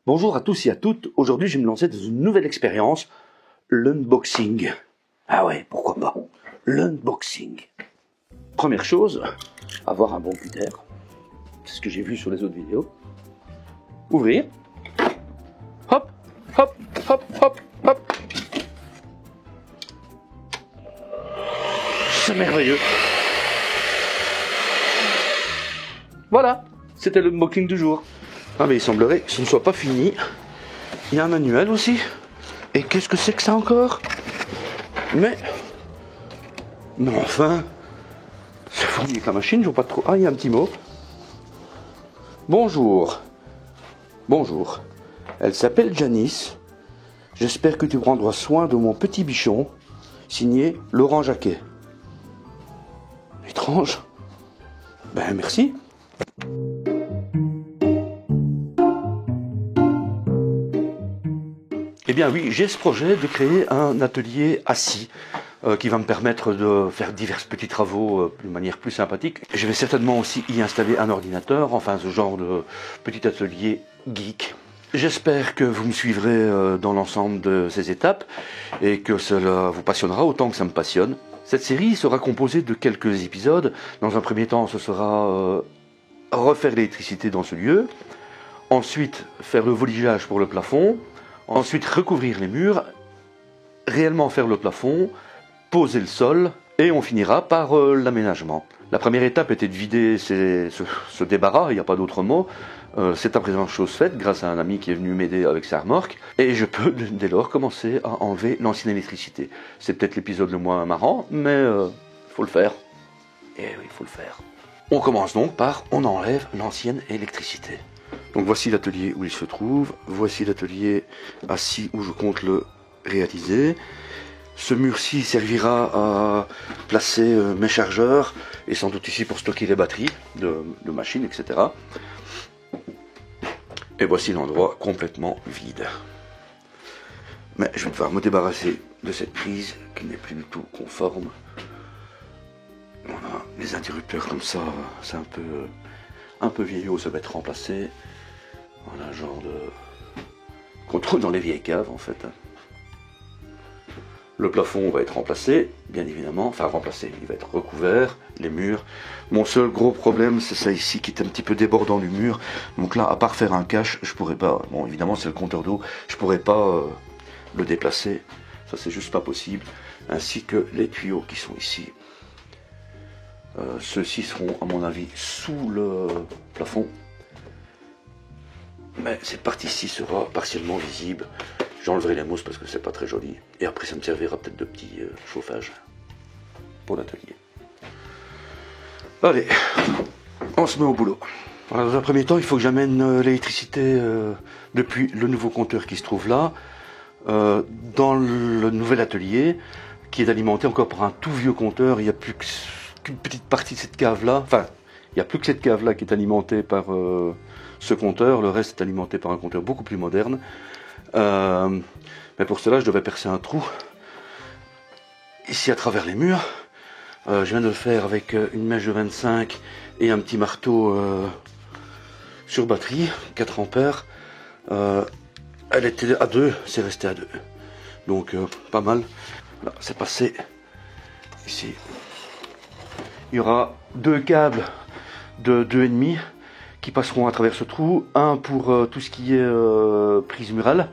Bonjour à tous et à toutes, aujourd'hui je vais me lancer dans une nouvelle expérience, l'unboxing. Ah ouais, pourquoi pas, l'unboxing. Première chose, avoir un bon cutter, c'est ce que j'ai vu sur les autres vidéos. Ouvrir, hop, hop, hop, hop, hop. C'est merveilleux. Voilà, c'était l'unboxing du jour. Ah mais il semblerait que ce ne soit pas fini. Il y a un manuel aussi. Et qu'est-ce que c'est que ça encore? Mais enfin, c'est fourni avec la machine, je vois pas trop. Ah, il y a un petit mot. Bonjour. Bonjour. Elle s'appelle Janice. J'espère que tu prendras soin de mon petit bichon. Signé Laurent Jacquet. Étrange. Ben merci. Eh bien oui, j'ai ce projet de créer un atelier assis qui va me permettre de faire divers petits travaux de manière plus sympathique. Je vais certainement aussi y installer un ordinateur, enfin ce genre de petit atelier geek. J'espère que vous me suivrez dans l'ensemble de ces étapes et que cela vous passionnera autant que ça me passionne. Cette série sera composée de quelques épisodes. Dans un premier temps, ce sera refaire l'électricité dans ce lieu, ensuite faire le voligeage pour le plafond, ensuite recouvrir les murs, réellement faire le plafond, poser le sol, et on finira par l'aménagement. La première étape était de vider ce débarras, il n'y a pas d'autre mot. C'est à présent chose faite grâce à un ami qui est venu m'aider avec sa remorque, et je peux dès lors commencer à enlever l'ancienne électricité. C'est peut-être l'épisode le moins marrant, mais faut le faire. Et oui, il faut le faire. On commence donc par on enlève l'ancienne électricité. Donc voici l'atelier où il se trouve, voici l'atelier assis où je compte le réaliser. Ce mur-ci servira à placer mes chargeurs et sans doute ici pour stocker les batteries de machines, etc. Et voici l'endroit complètement vide. Mais je vais devoir me débarrasser de cette prise qui n'est plus du tout conforme. Voilà, les interrupteurs comme ça, c'est un peu vieillot, ça va être remplacé. Voilà, genre de qu'on trouve dans les vieilles caves en fait. Le plafond va être remplacé, bien évidemment, enfin remplacé, il va être recouvert, les murs. Mon seul gros problème, c'est ça ici qui est un petit peu débordant du mur. Donc là, à part faire un cache, je pourrais pas, bon évidemment c'est le compteur d'eau, je pourrais pas le déplacer, ça c'est juste pas possible. Ainsi que les tuyaux qui sont ici. Ceux-ci seront à mon avis sous le plafond. Mais cette partie-ci sera partiellement visible. J'enlèverai les mousses parce que c'est pas très joli. Et après ça me servira peut-être de petit chauffage pour l'atelier. Allez, on se met au boulot. Voilà, dans un premier temps, il faut que j'amène l'électricité depuis le nouveau compteur qui se trouve là, dans le nouvel atelier, qui est alimenté encore par un tout vieux compteur. Il n'y a plus qu'une petite partie de cette cave-là. Enfin, il n'y a plus que cette cave-là qui est alimentée par ce compteur. Le reste est alimenté par un compteur beaucoup plus moderne. Mais pour cela, je devais percer un trou ici à travers les murs. Je viens de le faire avec une mèche de 25 et un petit marteau sur batterie, 4 ampères. Elle était à 2, c'est resté à 2. Donc pas mal. Là, c'est passé ici. Il y aura 2 câbles de 2,5 qui passeront à travers ce trou. Un pour tout ce qui est prise murale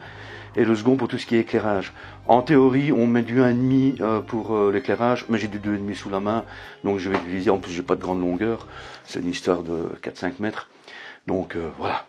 et le second pour tout ce qui est éclairage. En théorie, on met du 1,5 pour l'éclairage, mais j'ai du 2,5 sous la main, donc je vais utiliser. En plus, j'ai pas de grande longueur, c'est une histoire de 4-5 mètres. Donc voilà.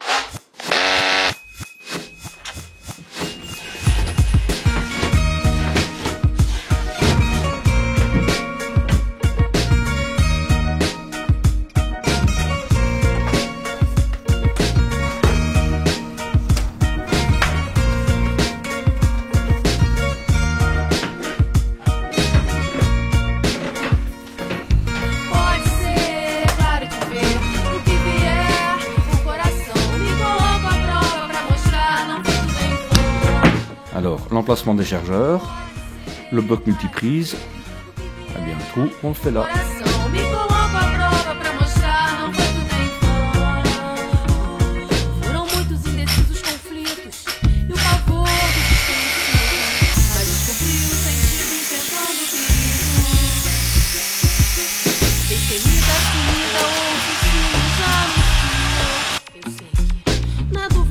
Alors, l'emplacement des chargeurs, le bloc multiprise, eh bien le trou, on le fait là.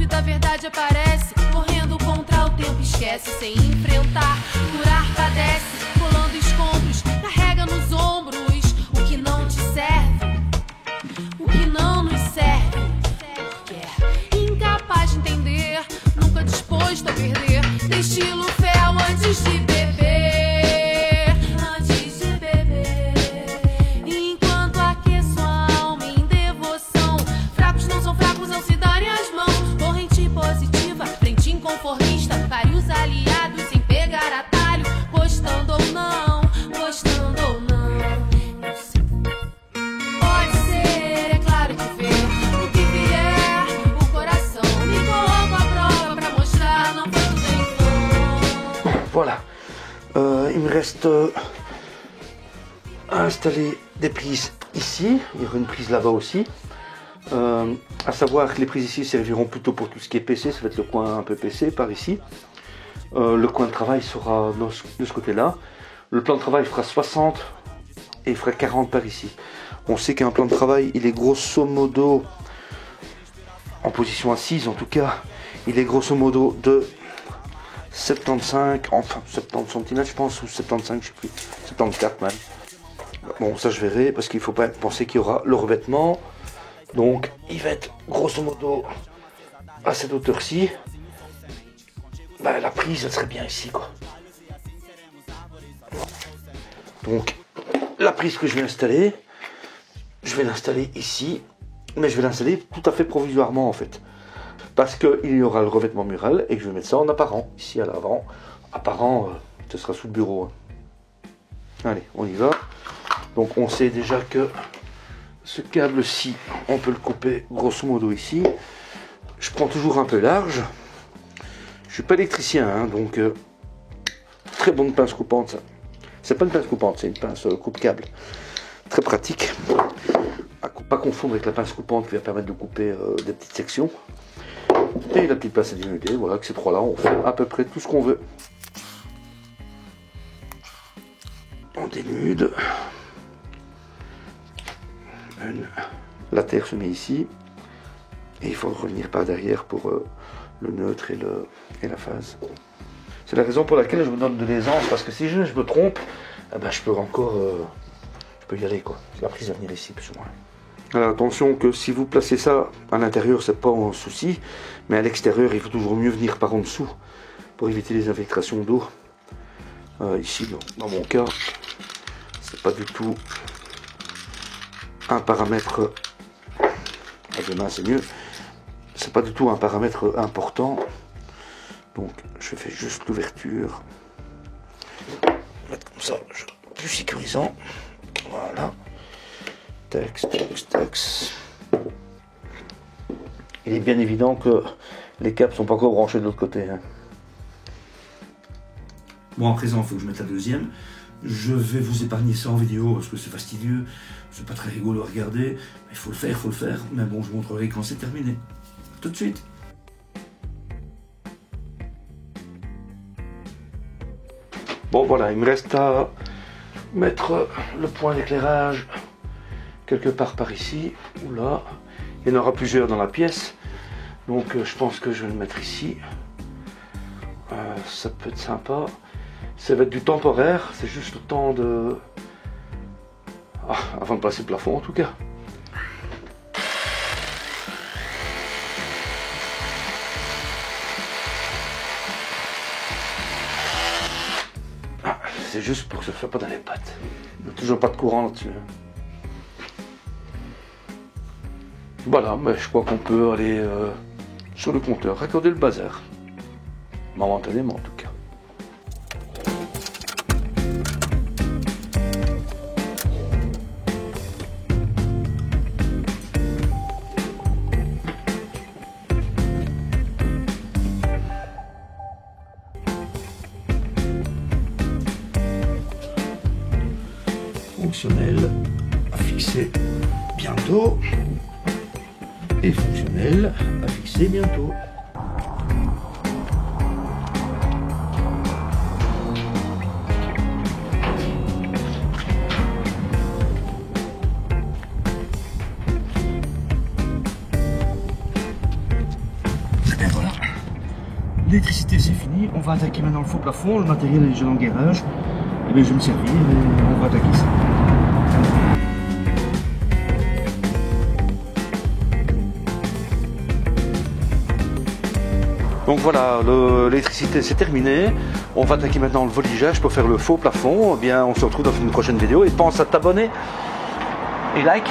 dúvida a verdade aparece, correndo contra o tempo esquece, sem enfrentar, curar padece, colando escombros, carrega nos ombros o que não te serve, o que não nos serve. Incapaz de entender, nunca disposto a perder, destilo fel antes de beber, antes de beber. Enquanto aqueço a alma em devoção, fracos não são fracos ao se darem as mãos. Corrente positiva, frente inconformista, vários aliados sem pegar atalho, gostando ou não, gostando ou não. Pode ser, é claro que vê o que vier, o coração me coloca à prova pra mostrar, não foi tudo em vão. Voilà. Il me reste à installer des prises ici. Il y aura une prise là-bas aussi. À savoir que les prises ici serviront plutôt pour tout ce qui est PC. Ça va être le coin un peu PC par ici. Le coin de travail sera de ce côté-là. Le plan de travail fera 60 et il fera 40 par ici. On sait qu'un plan de travail, il est grosso modo, en position assise en tout cas, il est grosso modo de 75, enfin 70 cm je pense, ou 75, je sais plus, 74 même. Bon, ça je verrai, parce qu'il faut pas penser qu'il y aura le revêtement. Donc il va être grosso modo à cette hauteur-ci. Bah, la prise, elle serait bien ici, quoi. Donc la prise que je vais installer, je vais l'installer ici, mais je vais l'installer tout à fait provisoirement en fait. Parce qu'il y aura le revêtement mural et que je vais mettre ça en apparent, ici à l'avant. Apparent, ce sera sous le bureau. Allez, on y va. Donc on sait déjà que ce câble-ci, on peut le couper grosso modo ici. Je prends toujours un peu large. Je suis pas électricien, hein, donc très bonne pince coupante ça. C'est pas une pince coupante, c'est une pince coupe-câble. Très pratique. À pas confondre avec la pince coupante qui va permettre de couper des petites sections. Et la petite pince à dénuder, voilà, que ces trois-là, on fait à peu près tout ce qu'on veut. On dénude. La terre se met ici. Et il faut revenir par derrière pour le neutre et la phase. C'est la raison pour laquelle je vous donne de l'aisance, parce que si je me trompe, eh ben, je peux encore je peux y aller, quoi. La prise va venir ici plus ou moins. Alors attention que si vous placez ça à l'intérieur, c'est pas un souci, mais à l'extérieur, il faut toujours mieux venir par en dessous pour éviter les infiltrations d'eau. Ici, dans mon cas, c'est pas du tout un paramètre. À deux mains, c'est mieux. C'est pas du tout un paramètre important. Donc, je fais juste l'ouverture. Mettre comme ça, plus sécurisant. Voilà. Tax, tax, tax. Il est bien évident que les câbles sont pas encore branchés de l'autre côté. Hein. Bon, à présent, il faut que je mette la deuxième. Je vais vous épargner ça en vidéo parce que c'est fastidieux. C'est pas très rigolo à regarder. Mais il faut le faire. Mais bon, je vous montrerai quand c'est terminé. Tout de suite. Bon, voilà, il me reste à mettre le point d'éclairage quelque part par ici ou là. Il y en aura plusieurs dans la pièce. Donc, je pense que je vais le mettre ici. Ça peut être sympa. Ça va être du temporaire. C'est juste le temps de... avant de passer le plafond en tout cas. C'est juste pour que ça ne soit pas dans les pattes. Il n'y a toujours pas de courant là-dessus. Voilà, mais je crois qu'on peut aller sur le compteur, raccorder le bazar. Momentanément en tout cas. Fonctionnel à fixer bientôt et fonctionnel à fixer bientôt. l'électricité c'est fini, on va attaquer maintenant le faux plafond, le matériel est déjà dans le garage. Et bien je vais me servir et on va attaquer ça. Donc voilà, l'électricité c'est terminé. On va attaquer maintenant le voligeage pour faire le faux plafond. Eh bien, on se retrouve dans une prochaine vidéo et pense à t'abonner et like.